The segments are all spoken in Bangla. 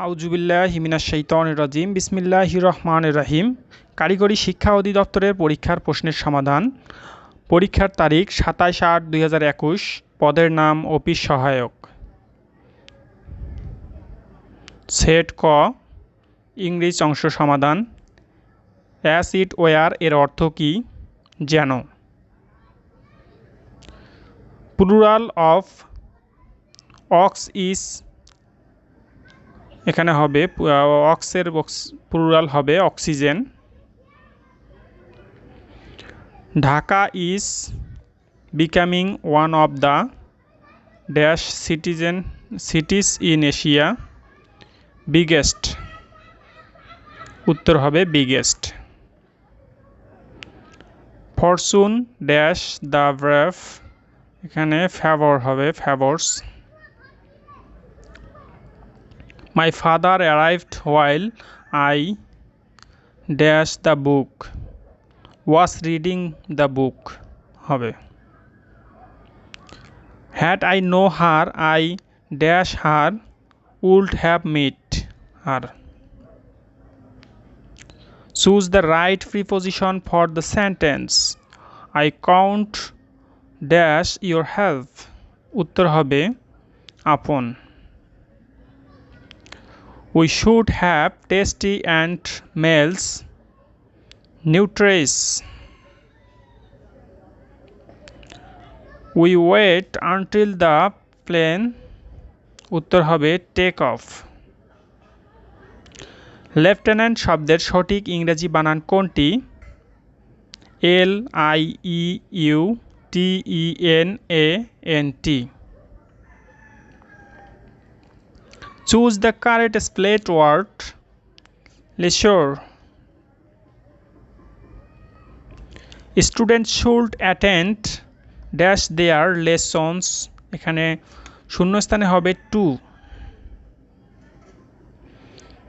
আউযুবিল্লাহি মিনাশ শাইতানির রাজিম বিসমিল্লাহির রহমানির রহিম। কারিগরি শিক্ষা অধিদপ্তরের পরীক্ষার প্রশ্নের সমাধান। পরীক্ষার তারিখ 27/8/2021। পদের নাম অফিস সহায়ক। সেট ক ইংরেজি অংশ সমাধান। অ্যাস ইট ওয়ার এর অর্থ কি? যেন। প্লুরাল অফ অক্স ইজ, এখানে হবে অক্সের প্লুরাল হবে oxygen. Dhaka is becoming one of the dash cities in Asia biggest, উত্তর হবে biggest. Fortune dash the brave, এখানে ফেভার হবে favours. My father arrived while I dash the book was reading the book হবে। Had I know her I dash her would have met her. Choose the right preposition for the sentence I count dash your help, উত্তর হবে upon. We should have tasty and meals nutritious. We wait until the plane, উত্তর হবে take off. লেফটেন্যান্ট শব্দের সঠিক ইংরেজি বানান কোনটি? LIEUTENANT. Choose the correct spelled word. Leisure. Students should attend dash their lessons, এখানে শূন্যস্থানে হবে to.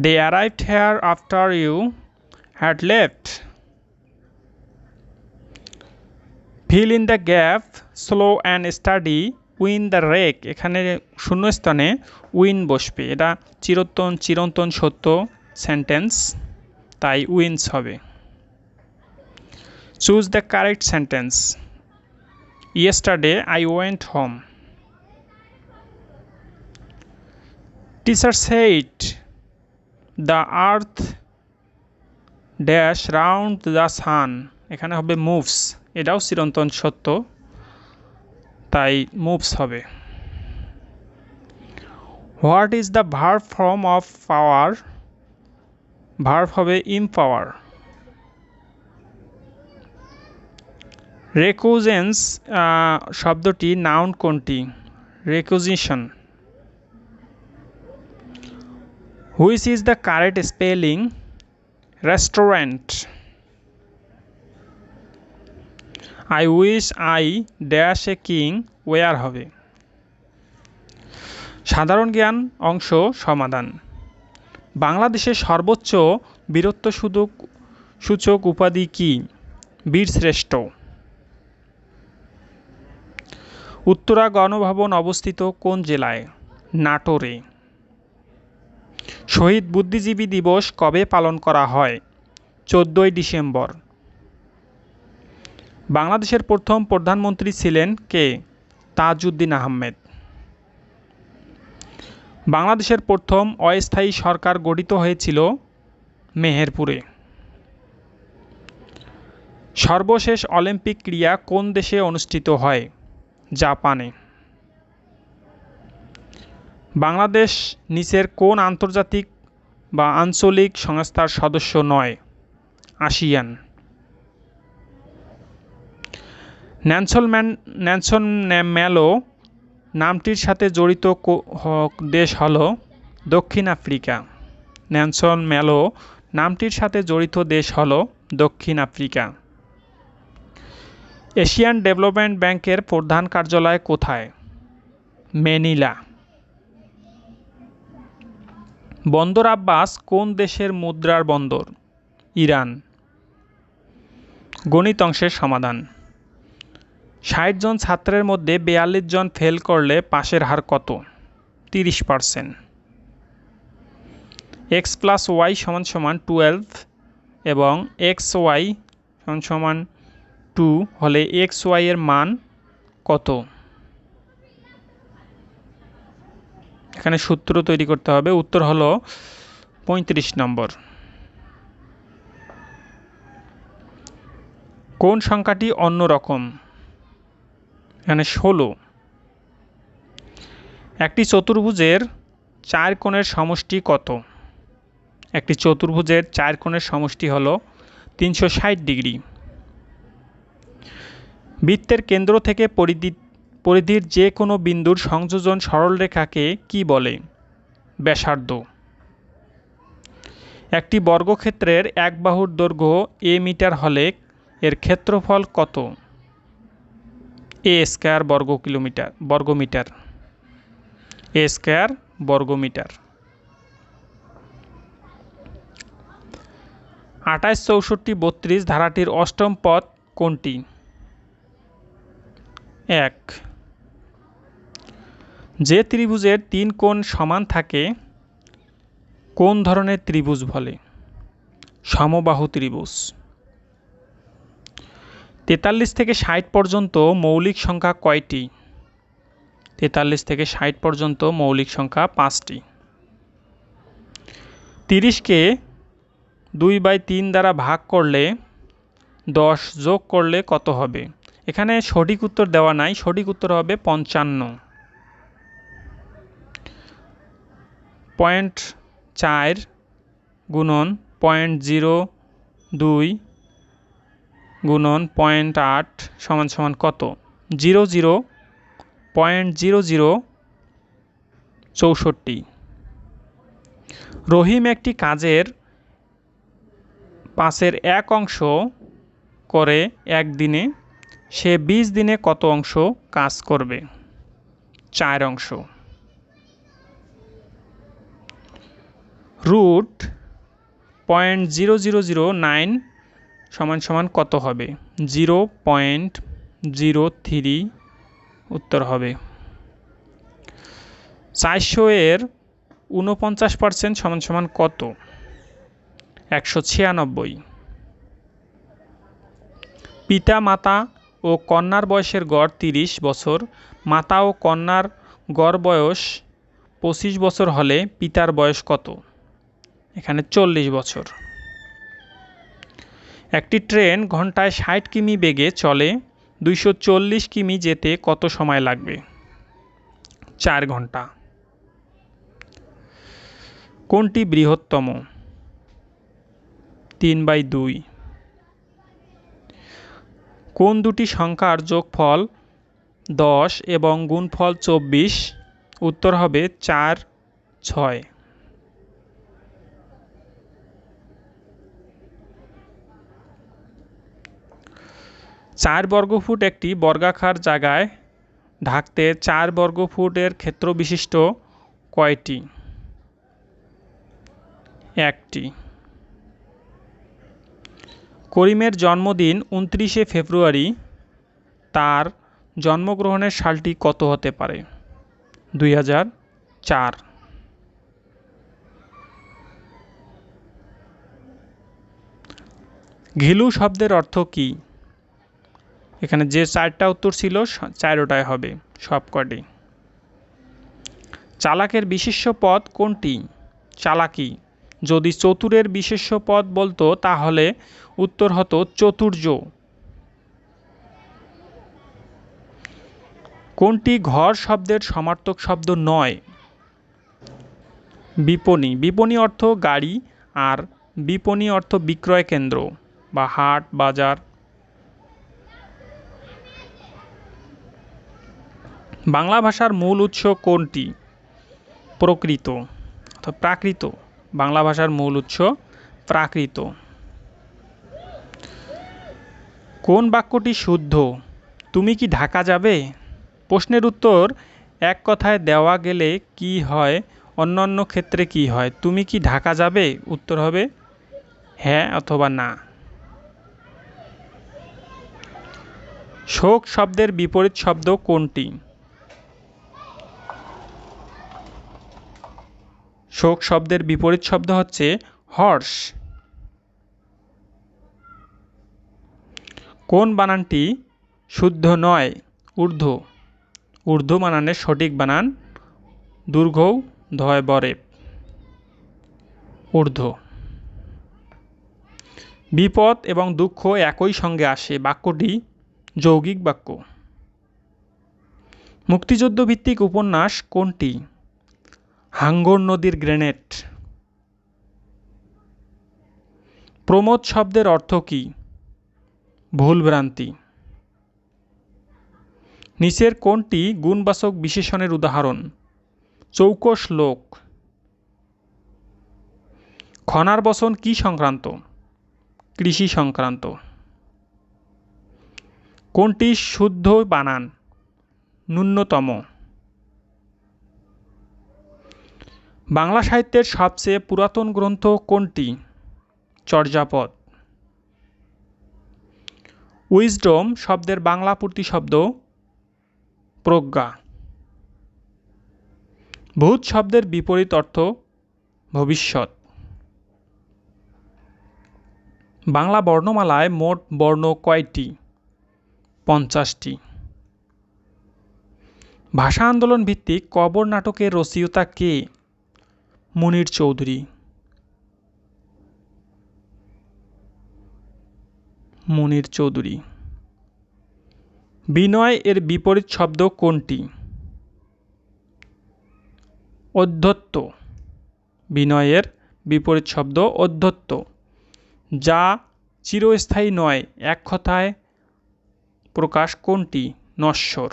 They arrived here after you had left. Fill in the gap, slow and steady win the race, এখানে শূন্যস্থানে উইন বসবে, এটা চিরন্তন সত্য সেন্টেন্স, তাই উইন্স হবে। Choose the correct sentence. Yesterday I went home. Teacher said the earth dash round the sun, এখানে হবে moves, এটাও চিরন্তন সত্য, তাই moves হবে। What is the verb form of power? Verb হবে empower. Recuisance শব্দটি নাউন কোনটি? Requisition. Which is the correct spelling? Restaurant. I wish I dash a king where হবে। সাধারণ জ্ঞান অংশ সমাধান। বাংলাদেশের সর্বোচ্চ বীরত্বসূচক উপাধি কি? বীরশ্রেষ্ঠ। উত্তরা গণভবন অবস্থিত কোন জেলায়? নাটোরে। শহীদ বুদ্ধিজীবী দিবস কবে পালন করা হয়? 14 ডিসেম্বর। বাংলাদেশের প্রথম প্রধানমন্ত্রী ছিলেন কে? তাজউদ্দিন আহমেদ। বাংলাদেশের প্রথম অস্থায়ী সরকার গঠিত হয়েছিল মেহেরপুরে। সর্বশেষ অলিম্পিক ক্রীড়া কোন দেশে অনুষ্ঠিত হয়? জাপানে। বাংলাদেশ নিচের কোন আন্তর্জাতিক বা আঞ্চলিক সংস্থার সদস্য নয়? আসিয়ান। নেলসন ম্যালো নামটির সাথে জড়িত দেশ হল দক্ষিণ আফ্রিকা। নেলসন ম্যালো নামটির সাথে জড়িত দেশ হল দক্ষিণ আফ্রিকা। এশিয়ান ডেভেলপমেন্ট ব্যাংকের প্রধান কার্যালয় কোথায়? ম্যানিলা। বন্দর আব্বাস কোন দেশের মুদ্রার বন্দর? ইরান। গণিত অংশের সমাধান। 60 জন ছাত্রের মধ্যে 42 জন ফেল করলে পাশের হার কত? 30%। এক্স প্লাস ওয়াই সমান সমান 12 এবং এক্স ওয়াই সমান সমান 2 হলে এক্স ওয়াই এর মান কত? এখানে সূত্র তৈরি করতে হবে। উত্তর হলো 35 নম্বর। কোন সংখ্যাটি অন্যরকম? এখানে 16। একটি চতুর্ভুজের 4 কোণের সমষ্টি কত? একটি চতুর্ভুজের 4 কোণের সমষ্টি হলো 360 ডিগ্রি। বৃত্তের কেন্দ্র থেকে পরিধির যে কোনো বিন্দুর সংযোজন সরলরেখাকে কি বলে? ব্যাসার্ধ। একটি বর্গক্ষেত্রের এক বাহুর দৈর্ঘ্য a মিটার হলে এর ক্ষেত্রফল কত? a স্কয়ার বর্গমিটার। a স্কয়ার বর্গমিটার। 28, 64, 32 ধারাটির অষ্টম পদ কোনটি? 1। যে ত্রিভুজের 3 কোণ সমান থাকে কোন ধরনের ত্রিভুজ বলে? সমবাহু ত্রিভুজ। 43 থেকে 60 পর্যন্ত মৌলিক সংখ্যা কয়টি? 43 থেকে 60 পর্যন্ত মৌলিক সংখ্যা 5টি। 30কে 2/3 দ্বারা ভাগ করলে 10 যোগ করলে কত হবে? এখানে সঠিক উত্তর দেওয়া নাই, সঠিক উত্তর হবে 55। 0.4 গুণন 0.02 গুণন 0.8 সমান সমান কত? 0.0064। রহিম একটি কাজের 5-এর 1 অংশ করে একদিনে, সে 20 দিনে কত অংশ কাজ করবে? 4 অংশ। রুট 0.0009 সমান সমান কত হবে? 0.03 উত্তর হবে। 400-এর 49% সমান সমান কত? 196। পিতা মাতা ও কন্যার বয়সের গড় 30 বছর, মাতা ও কন্যার গড় বয়স 25 বছর হলে পিতার বয়স কত? এখানে 40 বছর। একটি ট্রেন ঘন্টায় 60 কিমি বেগে চলে, 240 কিমি যেতে কত সময় লাগবে? 4 ঘন্টা। কোনটি বৃহত্তম? 3/2। কোন দুটি সংখ্যার যোগফল 10 এবং গুণফল 24? উত্তর হবে 4, 6। 4 বর্গফুট একটি বর্গাকার জায়গায় ঢাকতে 4 বর্গফুটের ক্ষেত্র বিশিষ্ট কয়টি? 1টি। করিমের জন্মদিন 29শে ফেব্রুয়ারি, তার জন্মগ্রহণের সালটি কত হতে পারে? 2004। ঘিলু শব্দের অর্থ কি? এখানে যে 4টা উত্তর ছিল 4টাই হবে সবকটি। চালাকের বিশেষ্য পদ কোনটি? চালাকি। যদি চতুরের বিশেষ্য পদ বলতো তাহলে উত্তর হতো চতুর্য। কোনটি ঘর শব্দের সমার্থক শব্দ নয়? বিপণী। বিপণী অর্থ গাড়ি আর বিপণী অর্থ বিক্রয় কেন্দ্র বা হাট বাজার। বাংলা ভাষার মূল উৎস কোনটি? প্রাকৃত। বাংলা ভাষার মূল উৎস প্রাকৃত। কোন বাক্যটি শুদ্ধ? তুমি কি ঢাকা যাবে? প্রশ্নের উত্তর এক কথায় দেওয়া গেলে কি হয়, অন্যান্য ক্ষেত্রে কি হয়? তুমি কি ঢাকা যাবে? উত্তর হবে হ্যাঁ অথবা না। শোক শব্দের বিপরীত শব্দ কোনটি? শোক শব্দের বিপরীত শব্দ হচ্ছে হর্ষ। কোন বানানটি শুদ্ধ নয়? ঊর্ধ্ব। ঊর্ধ্ব বানানের সঠিক বানান দীর্ঘ ধয় বরে ঊর্ধ্ব। বিপদ এবং দুঃখ একই সঙ্গে আসে, বাক্যটি যৌগিক বাক্য। মুক্তিযুদ্ধ ভিত্তিক উপন্যাস কোনটি? হাঙ্গর নদীর গ্রেনেড। প্রমোদ শব্দের অর্থ কী? ভুলভ্রান্তি। নিচের কোনটি গুণবাচক বিশেষণের উদাহরণ? চৌকস লোক। খনার বচন কি সংক্রান্ত? কৃষি সংক্রান্ত। কোনটি শুদ্ধ বানান? ন্যূনতম। বাংলা সাহিত্যের সবচেয়ে পুরাতন গ্রন্থ কোনটি? চর্যাপদ। উইজডম শব্দের বাংলা প্রতিশব্দ প্রজ্ঞা। ভূত শব্দের বিপরীত অর্থ ভবিষ্যৎ। বাংলা বর্ণমালায় মোট বর্ণ কয়টি? 50টি। ভাষা আন্দোলন ভিত্তিক কবর নাটকের রচয়িতা কে? মুনির চৌধুরী। মুনির চৌধুরী। বিনয় এর বিপরীত শব্দ কোনটি? অধ্যত্ত। বিনয়ের বিপরীত শব্দ অধ্যত্ত, যা চিরস্থায়ী নয়, এক কথায় প্রকাশ কোনটি? নশ্বর।